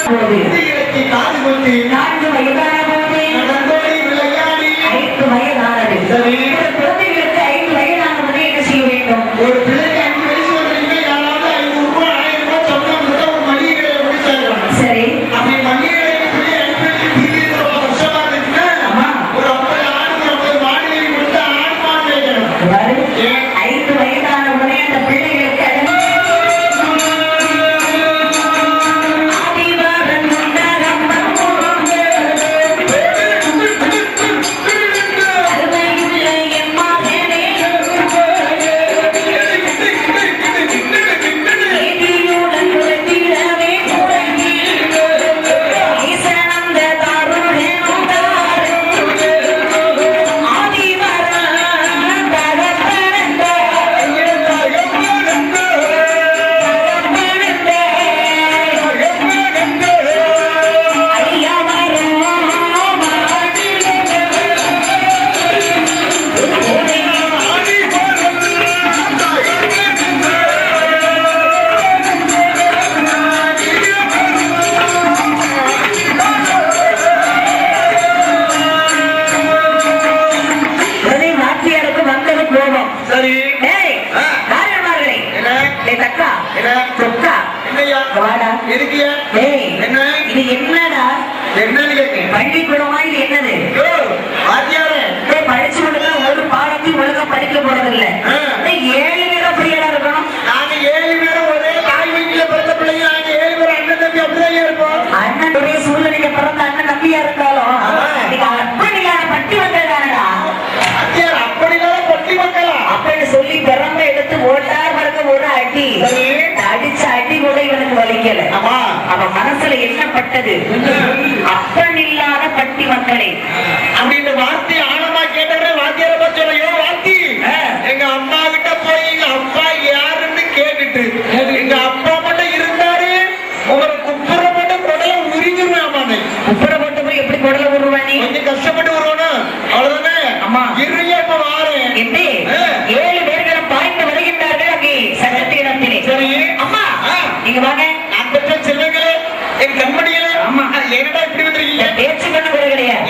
காது கொண்டு 4 வயதான போது நடந்தோடி விளையாடி 5 வயதானது. குழந்தைகளுக்கு 5 வயதான போது என்ன செய்ய வேண்டும்? ஒரு பிள்ளைக்கு 5 வயசு வரைக்கும் யாராவது 500 ரூபாய் 1000 ரூபாய் சொன்னா ஒரு மளிகை கடையை முடிச்சாங்க. சரி, அப்படி மளிகை கடைக்கு போய் 5 வயசு ரொம்ப கஷ்டமா இருந்துச்சுன்னா ஒரு 50 ஆடு 50 மாடுகளை கொடுத்து ஆடு மாடு வைக்கணும். 5 வயதான உடனே அந்த பிள்ளைகளுக்கு பள்ளிக்கூடமா இது என்னது? படிச்சு ஒரு பாடத்தையும் ஒழுங்கா படிக்க போறதில்ல. 7 பேரும் அப்படியா இருக்கணும்? நாங்க 7 பேரும் ஒரே தாய் வீட்டுல பிறந்த பிள்ளைங்க. நாங்க 7 பேரும் அண்ணன் தம்பி அப்படியே இருப்போம். அண்ணனுடைய சூழ்நிலைக்கு பிறந்த அண்ணன் தம்பியா இருந்தாலும் அப்படியான பட்டி மக்கள் தானடா. அப்படிதான் பட்டி மக்களா அப்படின்னு சொல்லி பெறம்ப எடுத்து ஓட்டார் பிறகு ஒரு அடி அடிச்ச அடி கூட இவனுக்கு வலிக்கல. அவன் மனசுல என்ன பட்டது? அப்பன் இல்லாத பட்டி மக்களே அப்படின்ற வார்த்தை ஆழமா கேட்டவரே வாத்தியார பார்த்து சொல்ல, வாத்தி எங்க அம்மா கிட்ட போய் எங்க அப்பா யாருன்னு கேட்டுட்டு எங்க அப்பா மட்டும் இருந்தாரு உங்களை குப்புறப்பட்ட குடலை உருவிடுவானே. குப்புறப்பட்ட போய் எப்படி குடலை உருவானே? கொஞ்சம் கஷ்டப்பட்டு வருவானா அவ்வளவுதானே. அம்மா இருமையா இப்ப வாரு 7 பேர்கள் பாய்ந்து வருகின்றார்கள் அங்கே சட்டத்திடத்திலே. சரி அம்மா நீங்க வாங்க. நான் பெற்ற செல்வங்களே என் கண்மணிகளே. அம்மா என்னடா இப்படி வந்திருக்கீங்க? பேச்சு பண்ண கூட கிடையாது.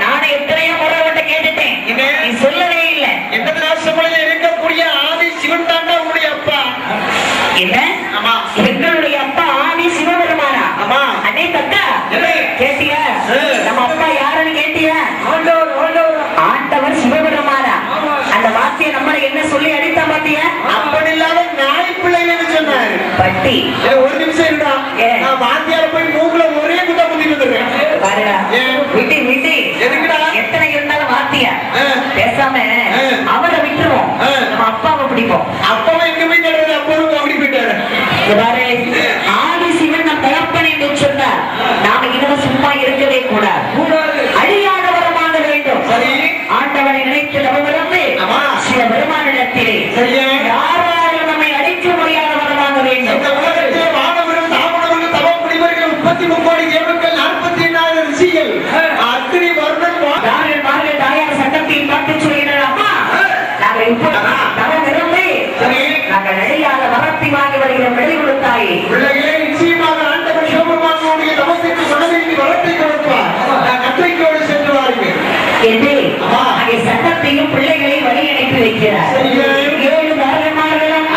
நானே எத்தனையோ முறை உன்கிட்ட கேட்டுட்டேன், நீ சொல்லவே இல்லை. எந்த ராசமலையில இருக்கக்கூடிய ஆதி சிவன் தாண்டா உங்களுடைய அப்பா. என்ன? ஆமா, எங்களுடைய அப்பா ஆதி சிவபெருமானா? ஆமா. அடே தத்தா கேட்டியா? நம்ம அப்பா யாருன்னு கேட்டியா? ஆண்டவர் சிவபெருமானா? அந்த வார்த்தையை நம்ம என்ன சொல்லி அடித்தா பாத்தியா? அப்படி இல்லாத நாய் பிள்ளைன்னு சொன்னாரு. பட்டி ஒரு நிமிஷம் இருந்தா வாத்தியார போய் மூக்குல ஒரே குட்டா குத்திட்டு வந்துடுறேன். விட்டு விட்டு எத்தனை இருந்தாலும் வாத்தியா பேசாம அவரை விட்டுருவோம். நம்ம அப்பாவை பிடிப்போம். அப்பாவை எங்க போய் தடுறது? அப்பாவும் அப்படி போயிட்டாரு. ஆதி சிவன் நம் தகப்பன் என்று சொன்னார். நாம இன்னும் சும்மா இருக்கவே கூடாது. அழியாத வரமாக வேண்டும். ஆண்டவனை நினைத்து நவமிருந்து சிவபெருமானிடத்திலே யாராலும் நம்மை அழிக்க முடியாத வரமாக வேண்டும். சட்டத்தையும் பிள்ளைகளை வழி அனுப்பி வைக்கிறார். 7 தாரமார்களும்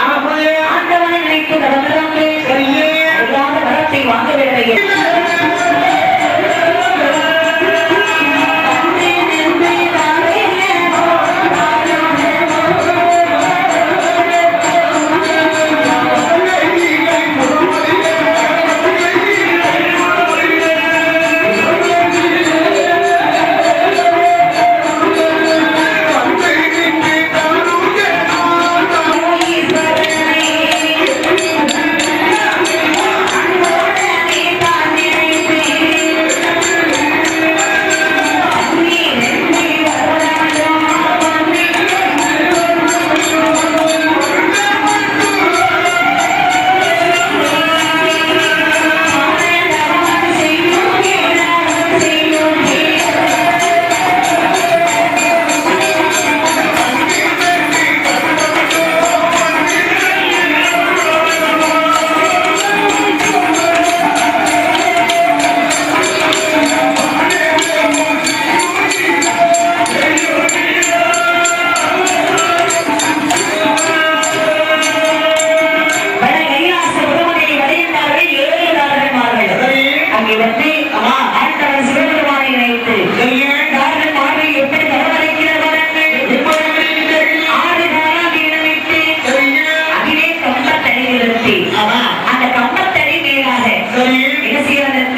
ஆண்டவனை நினைத்து வரத்தை வாங்க வேண்டும்.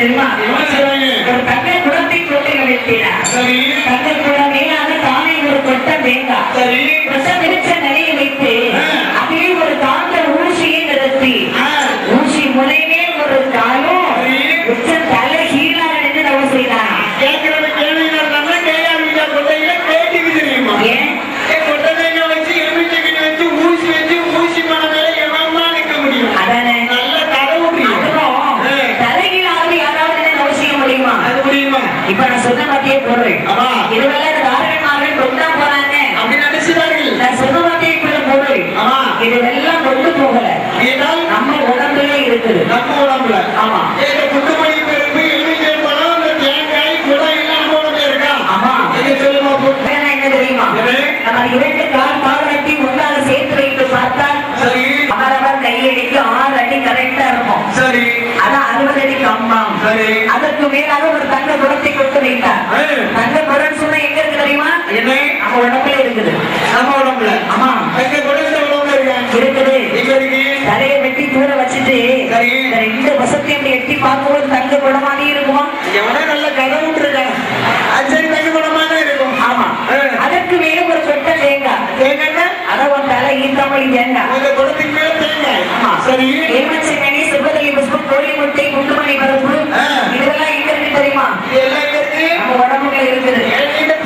தெரியுமா? ஒரு தங்க குடத்தை கொட்டை வைக்கிறார். தங்க குடம் மேலாக தானே ஒரு கொட்ட தேங்காய் கொட்ட பிரிச்ச நிலையை வைத்து அதிலே ஒரு காந்த ஊசியை நிறுத்தி ஊசி முனைவே ஒரு காலும் உச்ச தலை கீழாக நின்று நம்ம செய்யலாம். ஏன் இப்ப நான் சொன்ன மத்திய பொருள் இதுவெல்லாம் தாரணமாக கொண்டா போறாங்க அப்படின்னு நினைச்சுதார்கள். நான் சொன்ன மத்திய பொருள் இதுவெல்லாம் கொண்டு போகல, நம்ம உடம்புல இருக்குது. நம்ம உடம்புல ஆமா குண்டுமணி பெருப்பு எலுமிச்சை பழம் தேங்காய் குடம் எல்லாம் நம்ம உடம்புல இருக்கா? ஆமா. என்ன தெரியுமா? நம்ம இரண்டு கால் பாதத்தை ஒன்றாக சேர்த்து வைத்து பார்த்தால் அவரவர் கையடிக்கு 6 அடி கரெக்டா இருக்கும். சரி, அதான் 60 அடி கம்பம். சரி, அதற்கு மேலாக ஒரு தங்க குடத்தை கொண்டு வைத்தார். தங்க குடம் சொன்னா எங்க இருக்கு தெரியுமா? நம்ம உடம்புல இருக்குது. நம்ம உடம்புல ஆமா தங்க குடத்தை உடம்புல இருக்குது. தலையை வெட்டி தூர வச்சுட்டு ரெண்டு வசத்தையும் எட்டி பார்க்கும்போது தங்க குடமாவே இருக்கும். எவனோ நல்ல கதை விட்டுருக்காங்க, சரி தங்க குடமாக இருக்கும். ஆமா, அதற்கு மேல ஒரு கொட்டை தேங்காய். தேங்காய் அதான் ஒரு தலை ஈத்தாமொழி தேங்காய். அந்த குடத்துக்கு மேல தேங்காய். ஆமா, சரி. ஏமாச்சங்கனி சுபதலி புஷ்பம் கோழி முட்டை குண்டுமணி பருப்பு இதெல்லாம் எங்க இருக்கு தெரியுமா? எல்லாம் இருக்கு, நம்ம உடம்புல இருக்குது.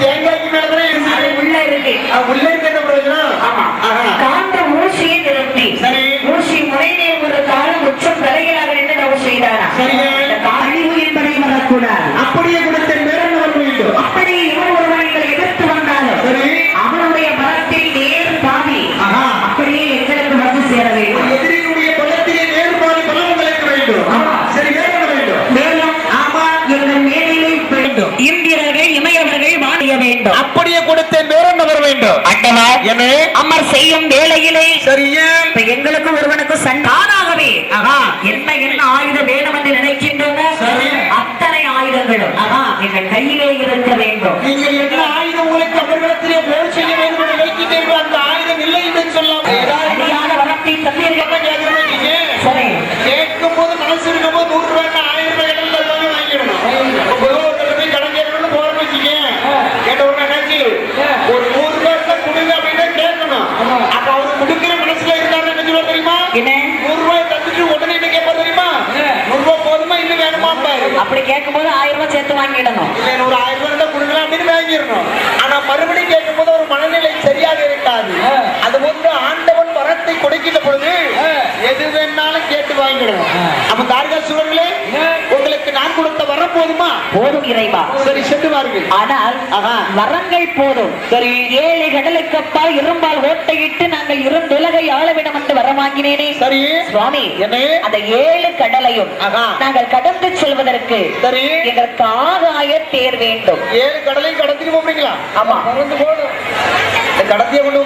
தேங்காய்க்கு மேலதான் இருக்கு, அது உள்ள இருக்கு. உள்ள இருக்கு என்ன பிரயோஜனம்? ஆமா, காந்த ஊசியை நிறுத்தி ஊசி முறையிலே ஒரு காலம் உச்சம் தலைகளாக நின்று நம்ம செய்தாரா? அழிவு என்பதை வரக்கூடாது. அப்படியே கொடுத்த நேரம் வர வேண்டும். அப்படியே இவன் ஒருவனை எதிர்த்து வந்தாலும் அவனுடைய பலத்தில் நேர் பாதி அப்படியே எங்களுக்கு வந்து சேர வேண்டும். எதிரினுடைய பலத்திலே நேர் பாதி பலம் உங்களுக்கு வேண்டும். சரி, வேண்டும் மேலும் ஆமா எங்கள் மேலே வேண்டும். இந்திரர்கள் இமையவர்கள் வாழிய வேண்டும். அப்படியே கொடுத்த நேரம் வர வேண்டும். அட்டவா எனவே அமர் செய்யும் வேளையிலே சரியா எங்களுக்கு ஒருவனுக்கு சண்டானாகவே என்ன என்ன ஆயுதம் வேணும் என்று நினைக்கின்றன அத்தனை ஆயுதங்களும் எங்கள் கையிலே இருக்க வேண்டும். நீங்கள் என்ன ஆயுதம் உங்களுக்கு அவர்களிடத்திலே போர் செய்ய வேண்டும் என்று நினைக்கின்றீர்கள், அந்த ஆயுதம் இல்லை என்று சொல்லலாம். சரியான வரத்தை தந்தீர்கள். சரி, கேட்கும் போது மனசு இருக்கும் போது 100 ரூபாய் 1000 ரூபாய் எல்லாமே வாங்கிடணும். போய் கடன் கேட்கணும்னு போற வச்சுக்க கேட்ட உடனே நினைச்சு ஒரு 100 ரூபாய் கொடுங்க அப்படின்னு கேட்கணும். அப்ப அவரு கொடுக்கிற மனசுல இருந்தாரு என்ன சொல்ல தெரியுமா? 100 ரூபாய் தந்துட்டு உடனே என்ன கேட்பா தெரியுமா? 100 ரூபாய் போதுமா இன்னும் வேணுமா? அப்படி கேட்கும் போது 1000 ரூபாய் சேர்த்து வாங்கிடணும். ஒரு 1000 ரூபாய் தான் கொடுக்கலாம் அப்படின்னு வாங்கிடணும். ஆனா மறுபடியும் கேட்கும் போது ஒரு மனநிலை சரியாக இருக்காது. அது வந்து ஆண்டவன் வரத்தை கொடுக்கின்ற பொழுது எது வேணாலும் கேட்டு வாங்கிடணும். அப்ப தாரிகா சுவர்களே, உங்களுக்கு நான் கொடுத்த வரம் போதுமா? போதும் இறைவா. சரி, சென்று வாருங்கள். ஆனால் வரங்கள் போதும். சரி, 7 கடலுக்கு அப்பால் இரும்பால் ஓட்டையிட்டு நாங்கள் இருந்துலகை ஆளவிடம் என்று வரம் வாங்கினேனே. சரி சுவாமி, அந்த 7 கடலையும் நாங்கள் கடந்து செல்வதற்கு சரி எங்களுக்கு ஆகாய தேர் வேண்டும். 7 கடலையும் கடத்திட்டு போறீங்களா? ஆமா, கடத்திய கொண்டு